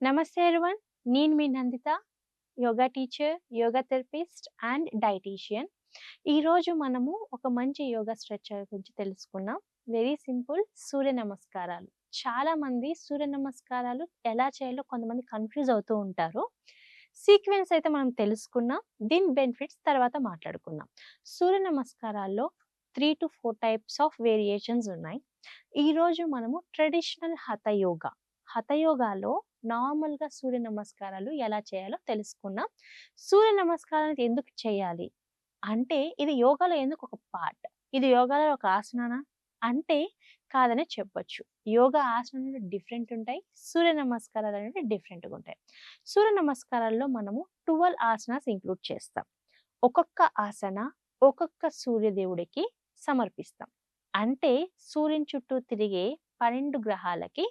నమస్తే ఎవ్రీవన్. నేను మీ Nandita, yoga teacher, yoga therapist and dietitian. ఈరోజు మనము ఒక మంచి యోగా స్ట్రెచర్ గురించి తెలుసుకుందాం. వెరీ సింపుల్, సూర్య నమస్కారాలు. చాలామంది సూర్య నమస్కారాలు ఎలా చేయాలో కొంతమంది కన్ఫ్యూజ్ అవుతూ ఉంటారు. సీక్వెన్స్ అయితే మనం తెలుసుకున్నాం. దీని బెనిఫిట్స్ తర్వాత మాట్లాడుకుందాం. సూర్య నమస్కారాల్లో 3 to 4 టైప్స్ ఆఫ్ వేరియేషన్స్ ఉన్నాయి. ఈరోజు మనము ట్రెడిషనల్ హఠయోగాలో నార్మల్‌గా సూర్య నమస్కారాలు ఎలా చేయాలో తెలుసుకున్నాం. సూర్య నమస్కారాలు ఎందుకు చేయాలి? అంటే ఇది యోగాలో ఎందుకు ఒక పార్ట్? ఇది యోగాలో ఒక ఆసనానా? అంటే కాదనే చెప్పొచ్చు. యోగా ఆసనాలు డిఫరెంట్ ఉంటాయి. సూర్య నమస్కారాలు అనేవి డిఫరెంట్‌గా ఉంటాయి. సూర్య నమస్కారాల్లో మనము 12 ఆసనాస్ ఇంక్లూడ్ చేస్తాం. ఒక్కొక్క ఆసన ఒక్కొక్క సూర్యదేవుడికి సమర్పిస్తాం. అంటే సూర్యుని చుట్టూ తిరిగే 12 గ్రహాలకి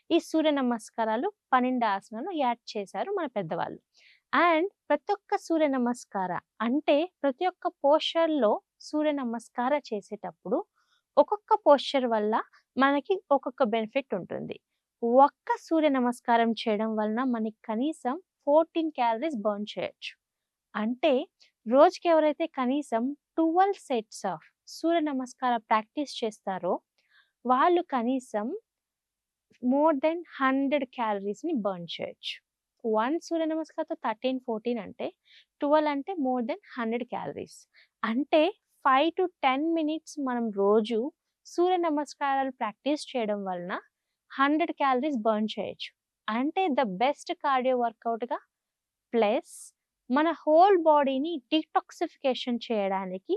ఈ సూర్య నమస్కారాలు 12 ఆసనాలు యాడ్ చేశారు మన పెద్దవాళ్ళు. అండ్ ప్రతి ఒక్క సూర్య నమస్కార అంటే ప్రతి ఒక్క పోస్చర్‌లో సూర్య నమస్కార చేసేటప్పుడు ఒక్కొక్క పోస్చర్ వల్ల మనకి ఒక్కొక్క బెనిఫిట్ ఉంటుంది. ఒక్క సూర్య నమస్కారం చేయడం వలన మనకి కనీసం 14 క్యాలరీస్ బర్న్ చేయొచ్చు. అంటే రోజుకి ఎవరైతే కనీసం 12 సెట్స్ ఆఫ్ సూర్య నమస్కార ప్రాక్టీస్ చేస్తారో వాళ్ళు కనీసం మోర్ దెన్ 100 క్యాలరీస్‌ని బర్న్ చేయొచ్చు. 1 సూర్య నమస్కారంతో 13, 14 అంటే 12 అంటే మోర్ దెన్ 100 క్యాలరీస్. అంటే 5-10 మినిట్స్ మనం రోజు సూర్య నమస్కారాలు ప్రాక్టీస్ చేయడం వలన 100 క్యాలరీస్ బర్న్ చేయొచ్చు. అంటే ద బెస్ట్ కార్డియో వర్కౌట్‌గా ప్లస్ మన హోల్ బాడీని డీటాక్సిఫికేషన్ చేయడానికి,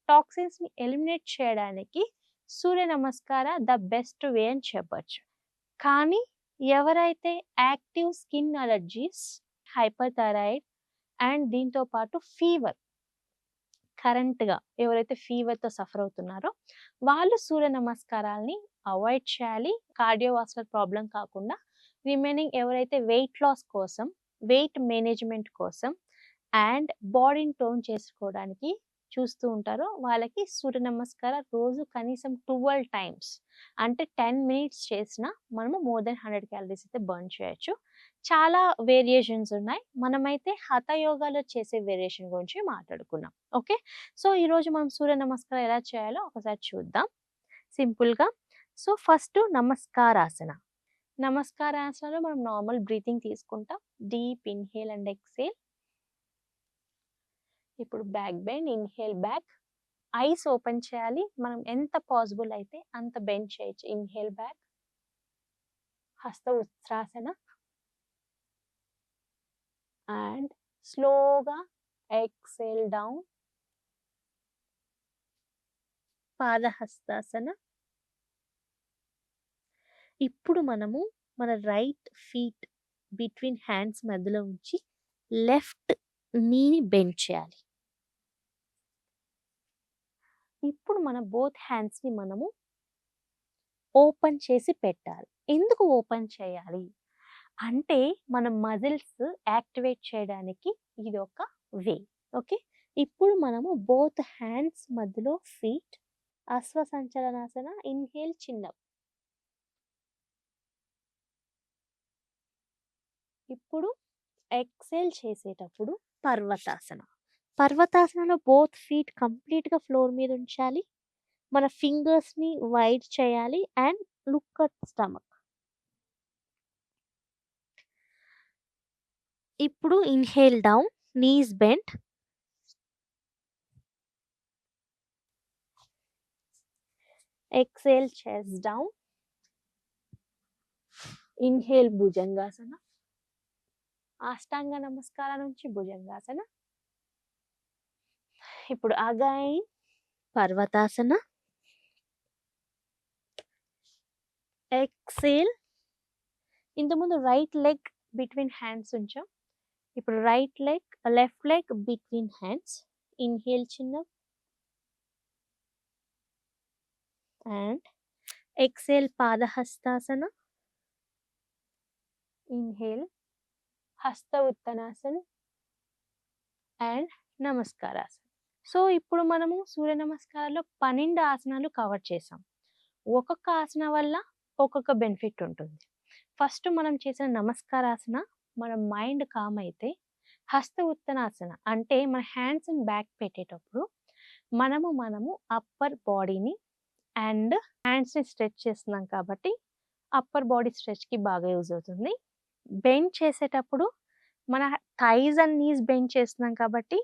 టాక్సిన్స్‌ని ఎలిమినేట్ చేయడానికి సూర్య నమస్కార ద బెస్ట్ వే అని చెప్పొచ్చు. కానీ ఎవరైతే active skin allergies, hyper thyroid and దీంతో పాటు కరెంట్‌గా ఎవరైతే ఫీవర్‌తో సఫర్ అవుతున్నారో వాళ్ళు సూర్య నమస్కారాల్ని అవాయిడ్ చేయాలి. కార్డియోవాస్కులర్ ప్రాబ్లమ్ కాకుండా రిమైనింగ్ ఎవరైతే వెయిట్ లాస్ కోసం, వెయిట్ మేనేజ్‌మెంట్ కోసం అండ్ బాడీని టోన్ చేసుకోవడానికి చూస్తూ ఉంటారో వాళ్ళకి సూర్య నమస్కార రోజు కనీసం 12 టైమ్స్ అంటే 10 మినిట్స్ చేసినా మనము మోర్ దెన్ 100 క్యాలరీస్ అయితే బర్న్ చేయొచ్చు. చాలా వేరియేషన్స్ ఉన్నాయి. మనమైతే హఠ యోగాలో చేసే వేరియేషన్ గురించి మాట్లాడుకున్నాం. ఓకే. సో ఈరోజు మనం సూర్య నమస్కారం ఎలా చేయాలో ఒకసారి చూద్దాం సింపుల్‌గా. సో ఫస్ట్ నమస్కారాసన. నమస్కారాసనలో మనం నార్మల్ బ్రీతింగ్ తీసుకుంటాం. Deep inhale and exhale. ఇప్పుడు back bend, inhale back. Eyes open చేయాలి. మనం ఎంత పాసిబుల్ అయితే అంత బెండ్ చేయొచ్చు. Inhale back. హస్త ఉత్సాసన. అండ్ స్లోగా ఎక్స్‌హేల్ డౌన్. పాదహస్తాసన. ఇప్పుడు మనము మన రైట్ ఫీట్ బిట్వీన్ హ్యాండ్స్ మధ్యలో ఉంచి లెఫ్ట్ నీని బెండ్ చేయాలి. ఇప్పుడు మన బోత్ హ్యాండ్స్‌ని మనము ఓపెన్ చేసి పెట్టాలి. ఎందుకు ఓపెన్ చేయాలి? అంటే మన మజిల్స్ యాక్టివేట్ చేయడానికి ఇది ఒక వే. ఓకే. ఇప్పుడు మనము బోత్ హ్యాండ్స్ మధ్యలో ఫీట్ అశ్వసంచలనాసన. Inhale chin up. ఇప్పుడు ఎక్స్‌హేల్ చేసేటప్పుడు పర్వతాసన. పర్వతాసనలో బోత్ ఫీట్ కంప్లీట్‌గా ఫ్లోర్ మీద ఉంచాలి. మన ఫింగర్స్‌ని వైడ్ చేయాలి అండ్ లుక్ అట్ స్టమక్. ఇప్పుడు inhale down, knees bent. Exhale chest down. Inhale భుజంగాసన. అష్టాంగ నమస్కారం నుంచి భుజంగాసన. ఇప్పుడు అగైన్ పర్వతాసన. ఎక్స్‌హేల్. ఇంతకుముందు రైట్ లెగ్ బిట్వీన్ హ్యాండ్స్ ఉంచాం. ఇప్పుడు left leg between hands. Inhale chin up and exhale పాదహస్తాసన. ఇన్‌హేల్ హస్త ఉత్తనాసన అండ్ నమస్కారాసన. సో ఇప్పుడు మనము సూర్య నమస్కారాల్లో 12 ఆసనాలు కవర్ చేసాం. ఒక్కొక్క ఆసన వల్ల ఒక్కొక్క బెనిఫిట్ ఉంటుంది. ఫస్ట్ మనం చేసిన నమస్కారాసన మన మైండ్ కామ్ అయితే, హస్త ఉత్తనాసన అంటే మన హ్యాండ్స్‌ని బ్యాక్ పెట్టేటప్పుడు మనము అప్పర్ బాడీని అండ్ హ్యాండ్స్‌ని స్ట్రెచ్ చేస్తున్నాం కాబట్టి అప్పర్ బాడీ స్ట్రెచ్‌కి బాగా యూజ్ అవుతుంది. బెండ్ చేసేటప్పుడు మన థైస్ అండ్ నీస్ బెండ్ చేస్తున్నాం కాబట్టి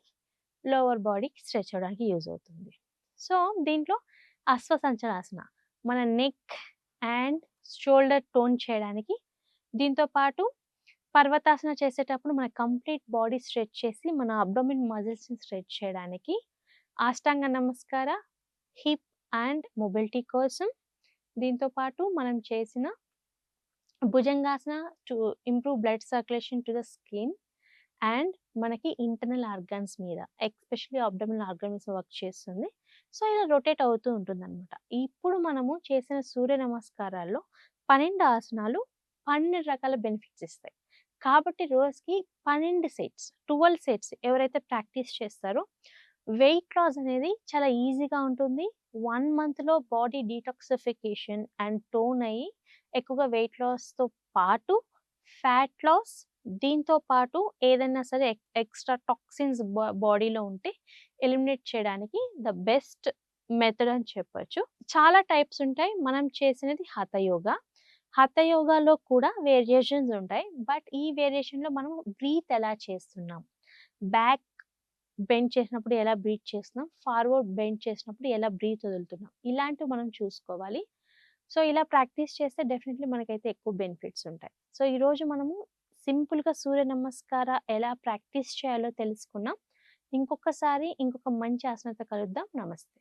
లోవర్ బాడీకి స్ట్రెచ్ అవ్వడానికి యూజ్ అవుతుంది. సో, దీంట్లో అశ్వసంచనాసన మన నెక్ అండ్ షోల్డర్ టోన్ చేయడానికి, దీంతో పాటు పర్వతాసన చేసేటప్పుడు మన కంప్లీట్ బాడీ స్ట్రెచ్ చేసి మన అబ్డోమెన్ మజిల్స్‌ని స్ట్రెచ్ చేయడానికి, అష్టాంగ నమస్కార, హిప్ అండ్ మొబిలిటీ కోసం, దీంతో పాటు మనం చేసిన Bhujangasana to improve blood circulation to the skin and మనకి ఇంటర్నల్ ఆర్గాన్స్ మీద ఎస్పెషల్లీ అబ్డోమినల్ ఆర్గాన్స్ వర్క్ చేస్తుంది. సో, ఇలా రొటేట్ అవుతూ ఉంటుందనమాట. ఇప్పుడు మనము చేసిన సూర్య నమస్కారాల్లో 12 ఆసనాలు 12 రకాల బెనిఫిట్స్ ఇస్తాయి. కాబట్టి రోజుకి 12 సెట్స్, 12 సెట్స్ ఎవరైతే ప్రాక్టీస్ చేస్తారో వెయిట్ లాస్ అనేది చాలా ఈజీగా ఉంటుంది. 1 మంత్‌లో బాడీ డీటాక్సిఫికేషన్ అండ్ టోన్ అయ్యి ఎక్కువగా వెయిట్ లాస్‌తో పాటు ఫ్యాట్ లాస్, దీంతో పాటు ఏదైనా సరే ఎక్స్‌ట్రా టాక్సిన్స్ బాడీలో ఉంటే ఎలిమినేట్ చేయడానికి ద బెస్ట్ మెథడ్ అని చెప్పొచ్చు. చాలా టైప్స్ ఉంటాయి. మనం చేసినది హఠ యోగా. హఠ యోగాలో కూడా వేరియేషన్స్ ఉంటాయి. బట్ ఈ వేరియేషన్‌లో మనం బ్రీత్ ఎలా చేస్తున్నాం, బ్యాక్ బెండ్ చేసినప్పుడు ఎలా బ్రీత్ చేస్తున్నాం, ఫార్వర్డ్ బెండ్ చేసినప్పుడు ఎలా బ్రీత్ వదులుతున్నాం, ఇలాంటివి మనం చూసుకోవాలి. సో, ఇలా ప్రాక్టీస్ చేస్తే డెఫినెట్‌లీ మనకైతే ఎక్కువ బెనిఫిట్స్ ఉంటాయి. సో, ఈరోజు మనము సింపుల్‌గా సూర్య నమస్కార ఎలా ప్రాక్టీస్ చేయాలో తెలుసుకున్నాం. ఇంకొక మంచి ఆసనతో కలుద్దాం. నమస్తే.